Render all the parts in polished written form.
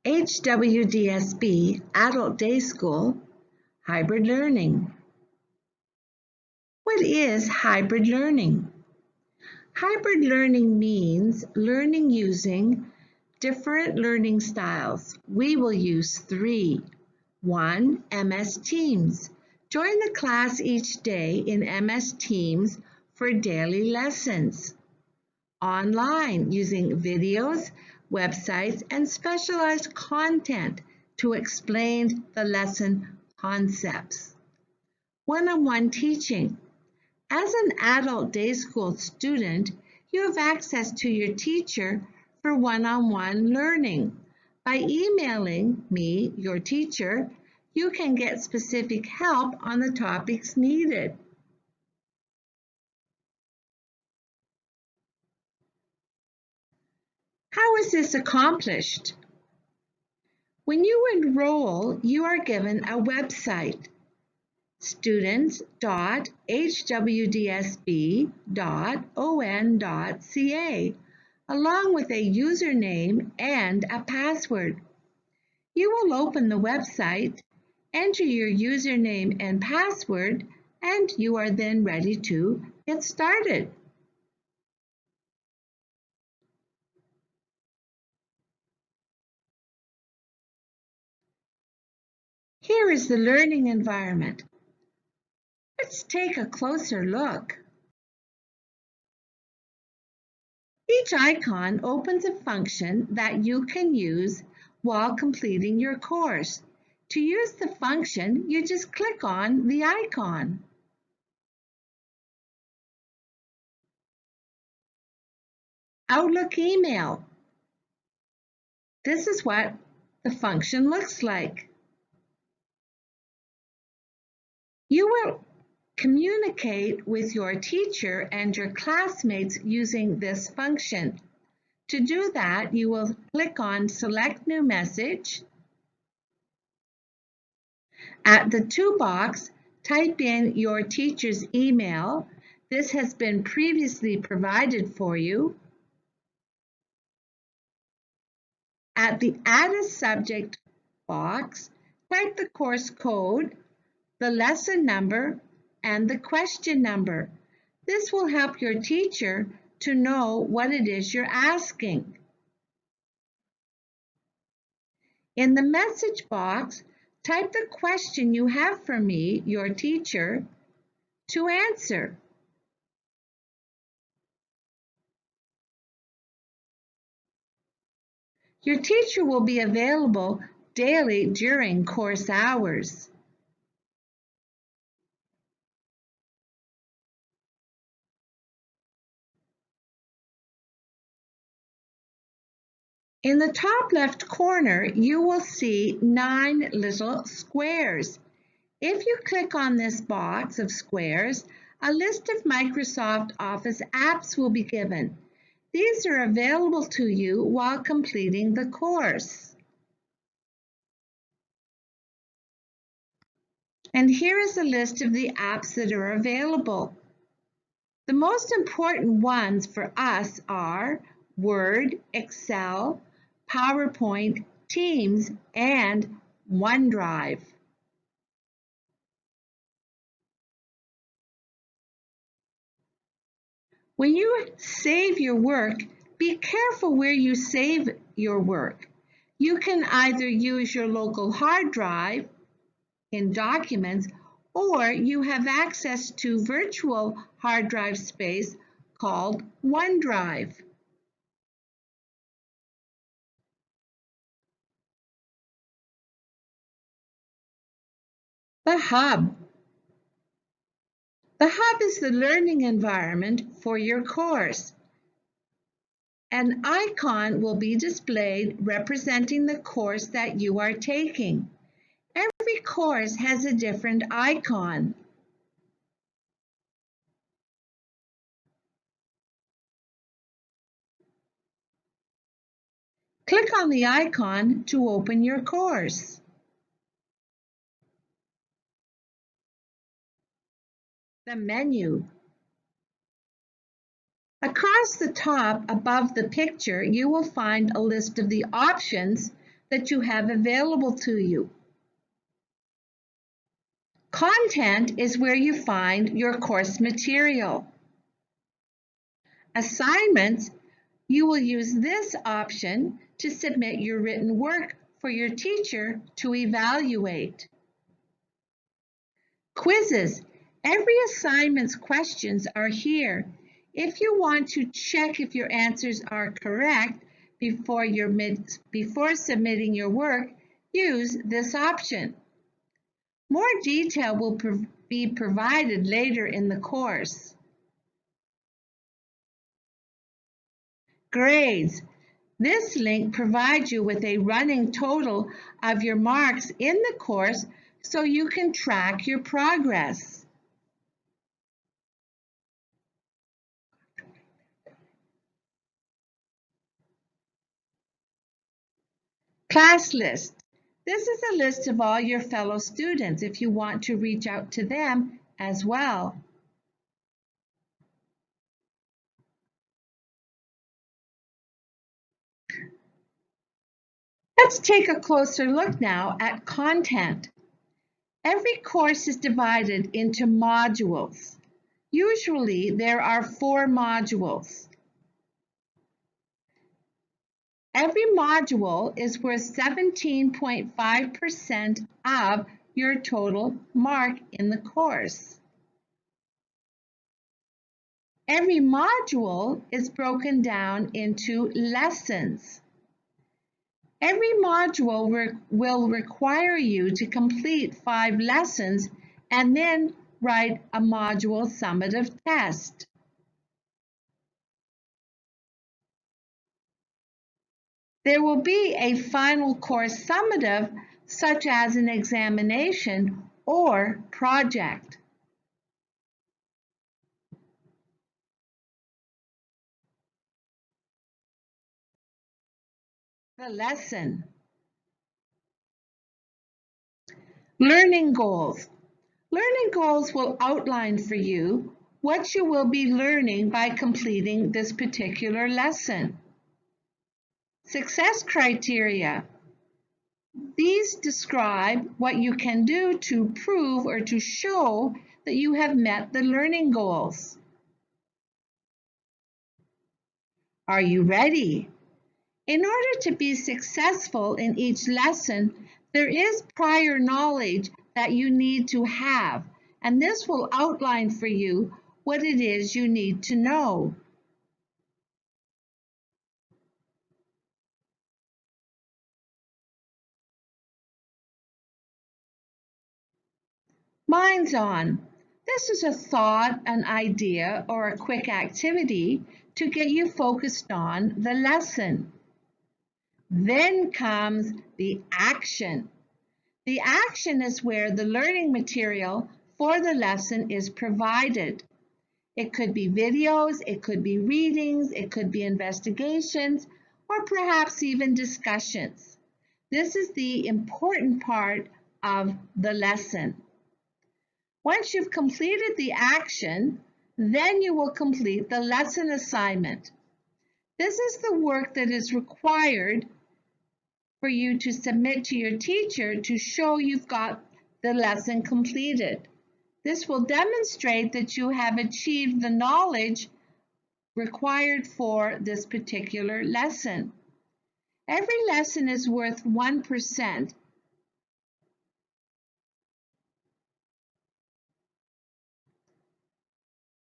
HWDSB Adult Day School, Hybrid Learning. What is hybrid learning? Hybrid learning means learning using different learning styles. We will use 3. 1. MS Teams. Join the class each day in MS Teams for daily lessons. Online, using videos, websites, and specialized content to explain the lesson concepts. One-on-one teaching. As an adult day school student, you have access to your teacher for one-on-one learning. By emailing me, your teacher, you can get specific help on the topics needed. How is this accomplished? When you enroll, you are given a website, students.hwdsb.on.ca, along with a username and a password. You will open the website, enter your username and password, and you are then ready to get started. Here is the learning environment. Let's take a closer look. Each icon opens a function that you can use while completing your course. To use the function, you just click on the icon. Outlook email. This is what the function looks like. You will communicate with your teacher and your classmates using this function. To do that, you will click on Select New Message. At the To box, type in your teacher's email. This has been previously provided for you. At the Add a Subject box, type the course code, the lesson number, and the question number. This will help your teacher to know what it is you're asking. In the message box, type the question you have for me, your teacher, to answer. Your teacher will be available daily during course hours. In the top left corner, you will see 9 little squares. If you click on this box of squares, a list of Microsoft Office apps will be given. These are available to you while completing the course. And here is a list of the apps that are available. The most important ones for us are Word, Excel, PowerPoint, Teams, and OneDrive. When you save your work, be careful where you save your work. You can either use your local hard drive in Documents, or you have access to virtual hard drive space called OneDrive. The Hub. The Hub is the learning environment for your course. An icon will be displayed representing the course that you are taking. Every course has a different icon. Click on the icon to open your course. The menu. Across the top above the picture, you will find a list of the options that you have available to you. Content is where you find your course material. Assignments, you will use this option to submit your written work for your teacher to evaluate. Quizzes, every assignment's questions are here. If you want to check if your answers are correct before submitting your work, use this option. More detail will be provided later in the course. Grades. This link provides you with a running total of your marks in the course so you can track your progress. Class list. This is a list of all your fellow students if you want to reach out to them as well. Let's take a closer look now at content. Every course is divided into modules. Usually there are 4 modules. Every module is worth 17.5% of your total mark in the course. Every module is broken down into lessons. Every module will require you to complete 5 lessons and then write a module summative test. There will be a final course summative, such as an examination or project. The lesson. Learning goals. Learning goals will outline for you what you will be learning by completing this particular lesson. Success criteria. These describe what you can do to prove or to show that you have met the learning goals. Are you ready? In order to be successful in each lesson, there is prior knowledge that you need to have, and this will outline for you what it is you need to know. Minds on. This is a thought, an idea, or a quick activity to get you focused on the lesson. Then comes the action. The action is where the learning material for the lesson is provided. It could be videos, it could be readings, it could be investigations, or perhaps even discussions. This is the important part of the lesson. Once you've completed the action, then you will complete the lesson assignment. This is the work that is required for you to submit to your teacher to show you've got the lesson completed. This will demonstrate that you have achieved the knowledge required for this particular lesson. Every lesson is worth 1%.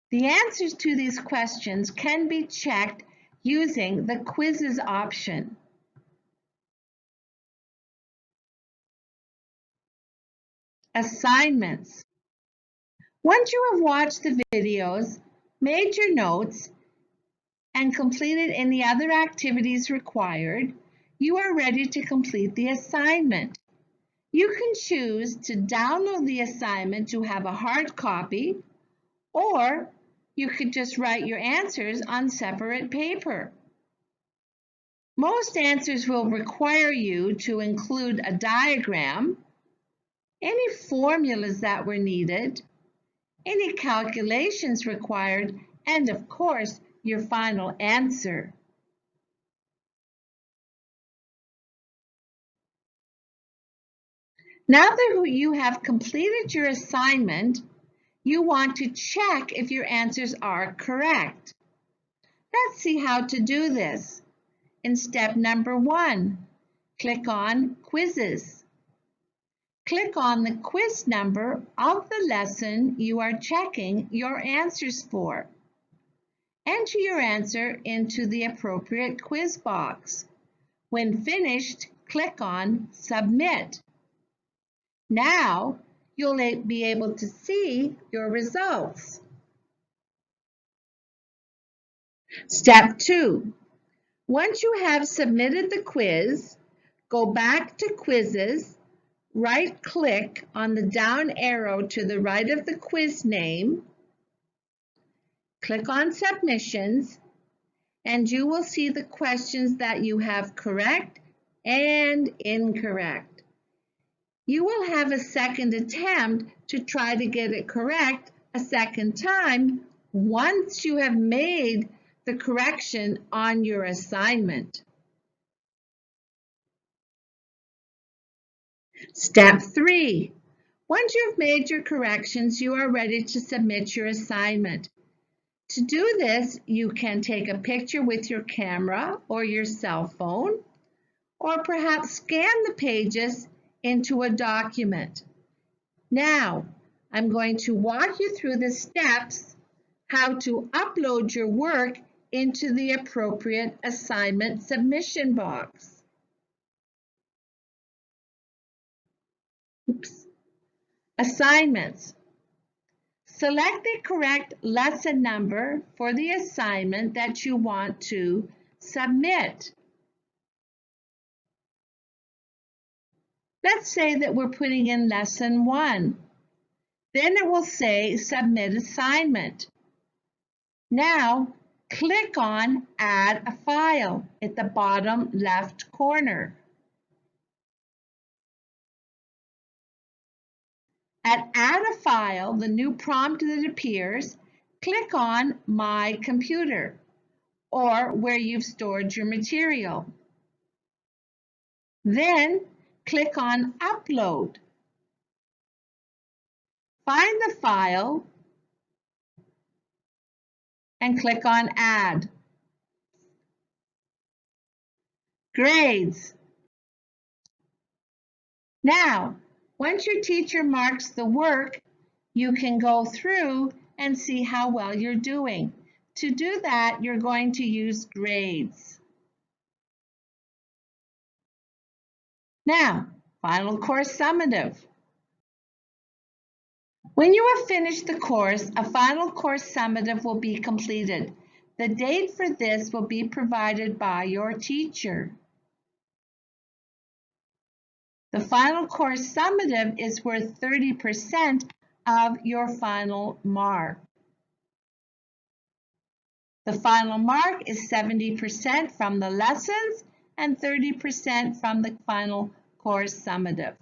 The answers to these questions can be checked using the quizzes option. Assignments. Once you have watched the videos, made your notes, and completed any other activities required, you are ready to complete the assignment. You can choose to download the assignment to have a hard copy, or you could just write your answers on separate paper. Most answers will require you to include a diagram, any formulas that were needed, any calculations required, and of course, your final answer. Now that you have completed your assignment, you want to check if your answers are correct. Let's see how to do this. In step number 1, click on Quizzes. Click on the quiz number of the lesson you are checking your answers for. Enter your answer into the appropriate quiz box. When finished, click on Submit. Now, you'll be able to see your results. Step 2. Once you have submitted the quiz, go back to Quizzes, right-click on the down arrow to the right of the quiz name, click on Submissions, and you will see the questions that you have correct and incorrect. You will have a second attempt to try to get it correct a second time once you have made the correction on your assignment. Step 3. Once you've made your corrections, you are ready to submit your assignment. To do this, you can take a picture with your camera or your cell phone, or perhaps scan the pages into a document. Now, I'm going to walk you through the steps how to upload your work into the appropriate assignment submission box. Assignments. Select the correct lesson number for the assignment that you want to submit. Let's say that we're putting in lesson 1. Then it will say Submit Assignment. Now, click on Add a File at the bottom left corner. At Add a File, the new prompt that appears, click on My Computer, or where you've stored your material. Then, click on Upload. Find the file and click on Add. Grades. Now, once your teacher marks the work, you can go through and see how well you're doing. To do that, you're going to use grades. Now, final course summative. When you have finished the course, a final course summative will be completed. The date for this will be provided by your teacher. The final course summative is worth 30% of your final mark. The final mark is 70% from the lessons and 30% from the final course summative.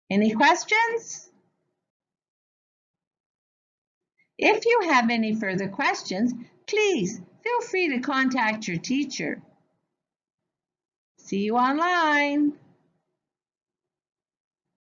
Any questions? If you have any further questions, please feel free to contact your teacher. See you online.